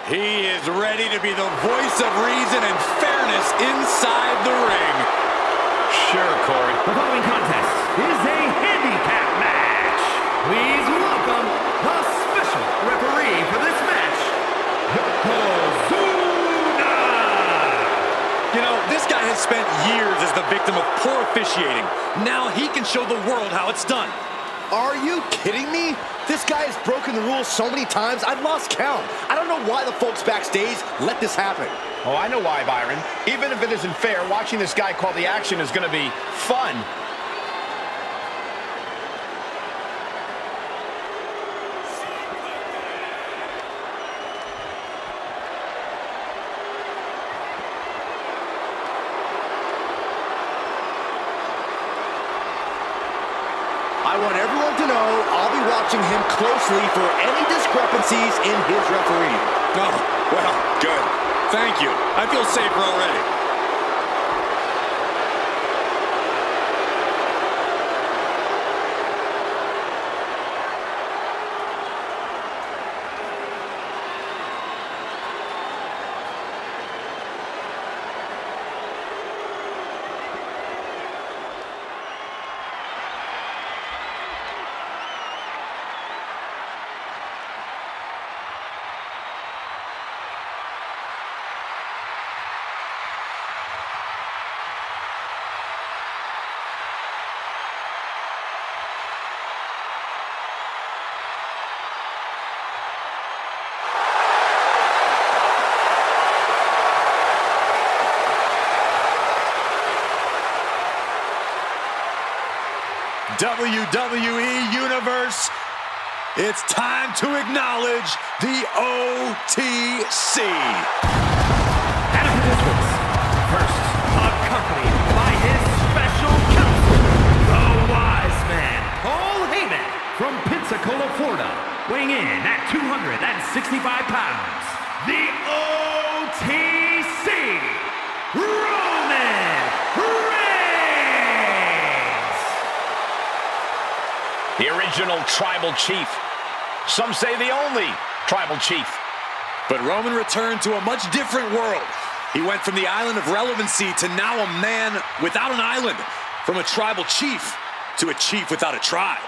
He is ready to be the voice of reason and fairness inside the ring. Sure, Corey. The following contest is a handicap match. Please welcome the special referee for this match, Yokozuna. You know, this guy has spent years as the victim of poor officiating. Now he can show the world how it's done. Are you kidding me? This guy has broken the rules so many times, I've lost count. I don't know why the folks backstage let this happen. Oh, I know why, Byron. Even if it isn't fair, watching this guy call the action is going to be fun. I want everyone to know I'll be watching him closely for any discrepancies in his refereeing. Oh, well, good. Thank you. I feel safer already. WWE Universe, it's time to acknowledge the OTC. And participants, first, accompanied by his special counsel, the Wise Man, Paul Heyman, from Pensacola, Florida, weighing in at 265 pounds, the OTC, Roman Reigns! The original Tribal Chief. Some say the only Tribal Chief. But Roman returned to a much different world. He went from the island of relevancy to now a man without an island. From a tribal chief to a chief without a tribe.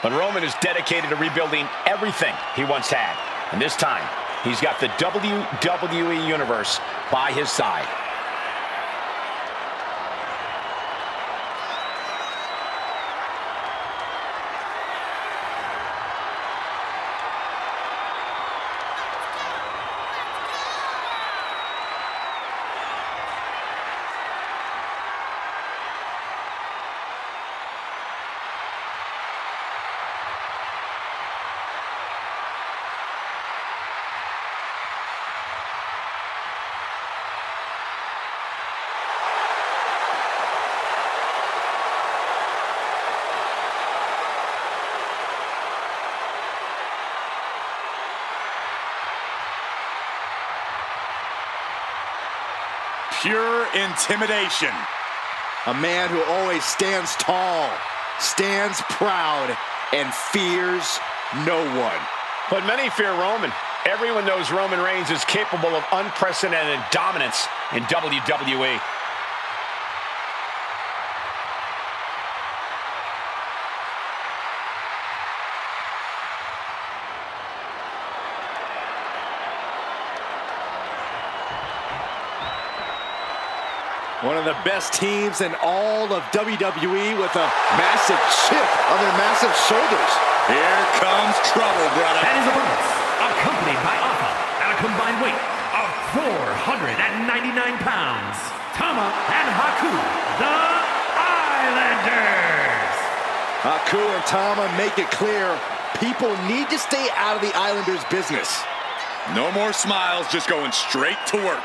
But Roman is dedicated to rebuilding everything he once had. And this time, he's got the WWE Universe by his side. Pure intimidation. A man who always stands tall, stands proud, and fears no one. But many fear Roman. Everyone knows Roman Reigns is capable of unprecedented dominance in WWE. One of the best teams in all of WWE with a massive chip on their massive shoulders. Here comes trouble, brother. And his opponents, accompanied by Alpha at a combined weight of 499 pounds, Tama and Haku, the Islanders. Haku and Tama make it clear people need to stay out of the Islanders' business. No more smiles, just going straight to work.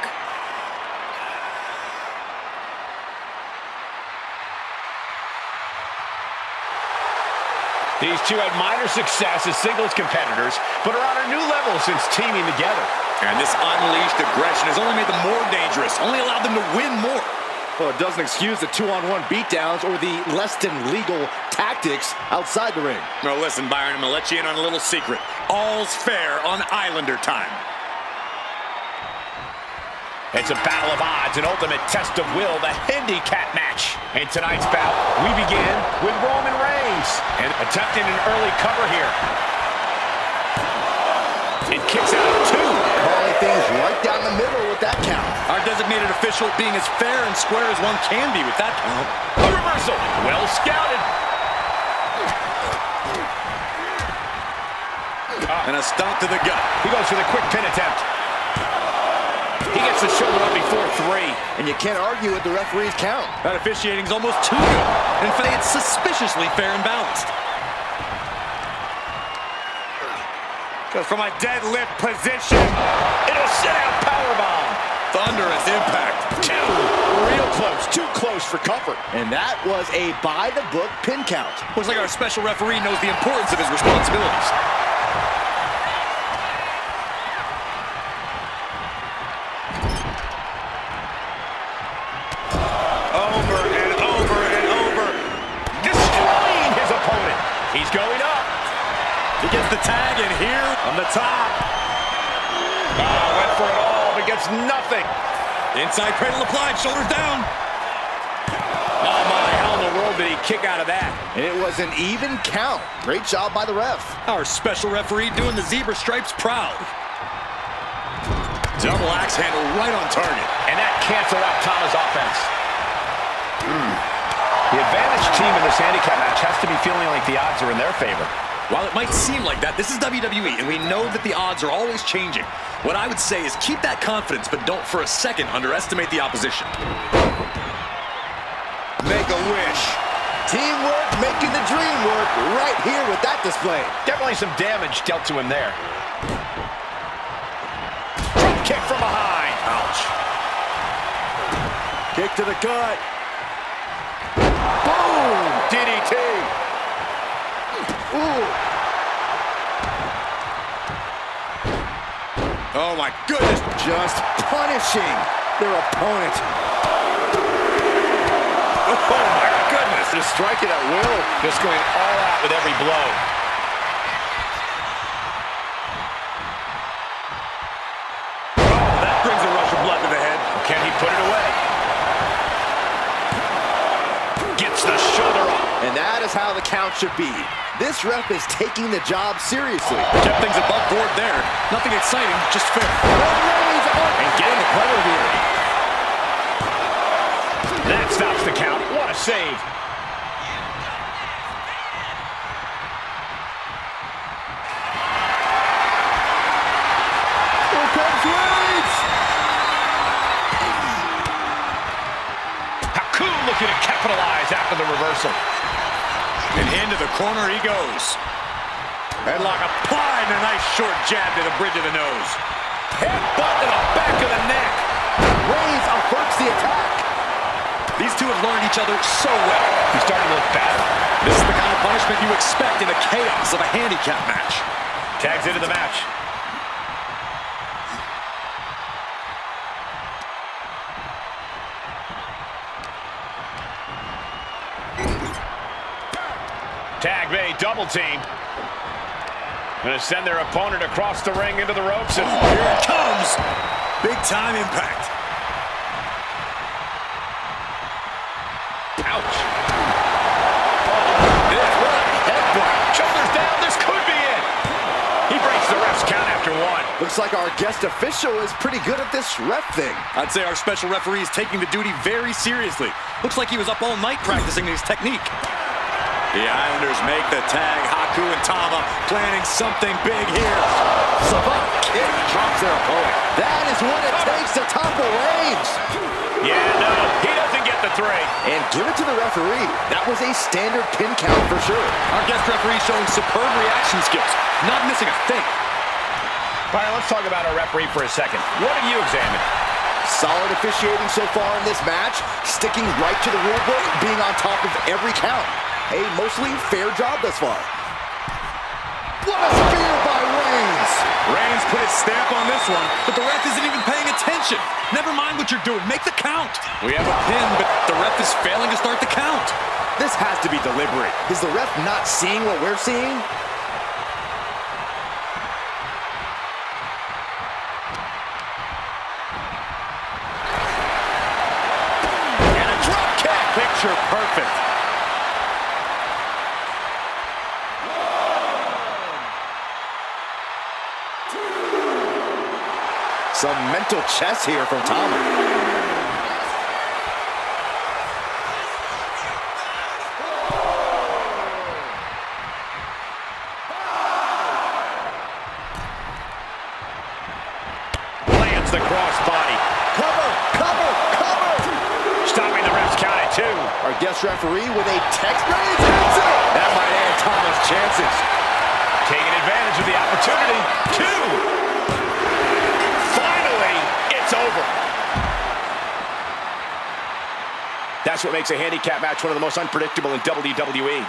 These two had minor success as singles competitors, but are on a new level since teaming together. And this unleashed aggression has only made them more dangerous, only allowed them to win more. Well, it doesn't excuse the 2-on-1 beatdowns or the less than legal tactics outside the ring. Well, listen, Byron, I'm going to let you in on a little secret. All's fair on Islander time. It's a battle of odds, an ultimate test of will, the handicap match. In tonight's bout, we begin with Roman Reigns, and attempting an early cover here. It kicks out at 2. Calling things right down the middle with that count. Our designated official being as fair and square as one can be with that count. A reversal, well scouted. And a stomp to the gut. He goes for the quick pin attempt. He gets the shoulder up before 3. And you can't argue with the referee's count. That officiating's almost too good. In fact, it's suspiciously fair and balanced. Goes from a deadlift position. It'll sit out powerbomb. Thunderous impact. 2. Real close, too close for comfort. And that was a by-the-book pin count. Looks like our special referee knows the importance of his responsibilities. Over and over and over. Destroying his opponent. He's going up. He gets the tag in here on the top. Oh, went for it all, but gets nothing. Inside cradle applied, shoulders down. Oh my, how in the world did he kick out of that? And it was an even count. Great job by the ref. Our special referee doing the zebra stripes proud. Double axe handle right on target. And that canceled out Tama's offense. The advantage team in this handicap match has to be feeling like the odds are in their favor. While it might seem like that, this is WWE, and we know that the odds are always changing. What I would say is keep that confidence, but don't for a second underestimate the opposition. Make a wish. Teamwork making the dream work right here with that display. Definitely some damage dealt to him there. Drop kick from behind. Ouch. Kick to the gut. Boom! DDT. Ooh. Oh my goodness. Just punishing their opponent. Oh my goodness. Just striking at will. Just going all out with every blow. Oh, that brings a rush of blood to the head. Can he put it away? Gets the shoulder up. And that is how the count should be. This ref is taking the job seriously. Kept things above board there. Nothing exciting, just fair. And getting the cover here. That stops the count. What a save. Here comes Reigns! Haku looking to capitalize after the reversal. And into the corner he goes. Headlock applied and a nice short jab to the bridge of the nose. Headbutt to the back of the neck. Reigns averts the attack. These two have learned each other so well. He's starting to look bad. This is the kind of punishment you expect in the chaos of a handicap match. Tags into the match. Tag made, double team. Gonna send their opponent across the ring into the ropes, and here it comes. Big time impact. Ouch. Oh, what a headbutt. Shoulders down, this could be it. He breaks the ref's count after 1. Looks like our guest official is pretty good at this ref thing. I'd say our special referee is taking the duty very seriously. Looks like he was up all night practicing his technique. The Islanders make the tag. Haku and Tama planning something big here. Savant kick drops their opponent. That is what it takes to topple Reigns. Yeah, no, he doesn't get the 3. And give it to the referee. That was a standard pin count for sure. Our guest referee showing superb reaction skills. Not missing a thing. Byron, let's talk about our referee for a second. What have you examined? Solid officiating so far in this match. Sticking right to the rule book. Being on top of every count. A mostly fair job thus far. What a spear by Reigns! Reigns put his stamp on this one, but the ref isn't even paying attention. attention. Never mind what you're doing. Make the count. We have a pin, but the ref is failing to start the count. This has to be deliberate. Is the ref not seeing what we're seeing? And a drop kick. Picture perfect. Some mental chess here from Tama. Lands the crossbody. Cover, cover, cover! Stopping the ref's count at 2. Our guest referee with a text range hits it! That might end Tama's chances. Taking advantage of the opportunity. 2. Finally, it's over. That's what makes a handicap match one of the most unpredictable in WWE.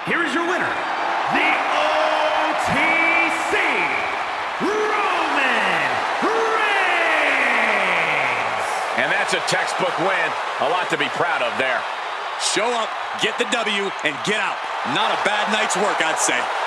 Here is your winner, the OTC, Roman Reigns! And that's a textbook win. A lot to be proud of there. Show up, get the W, and get out. Not a bad night's work, I'd say.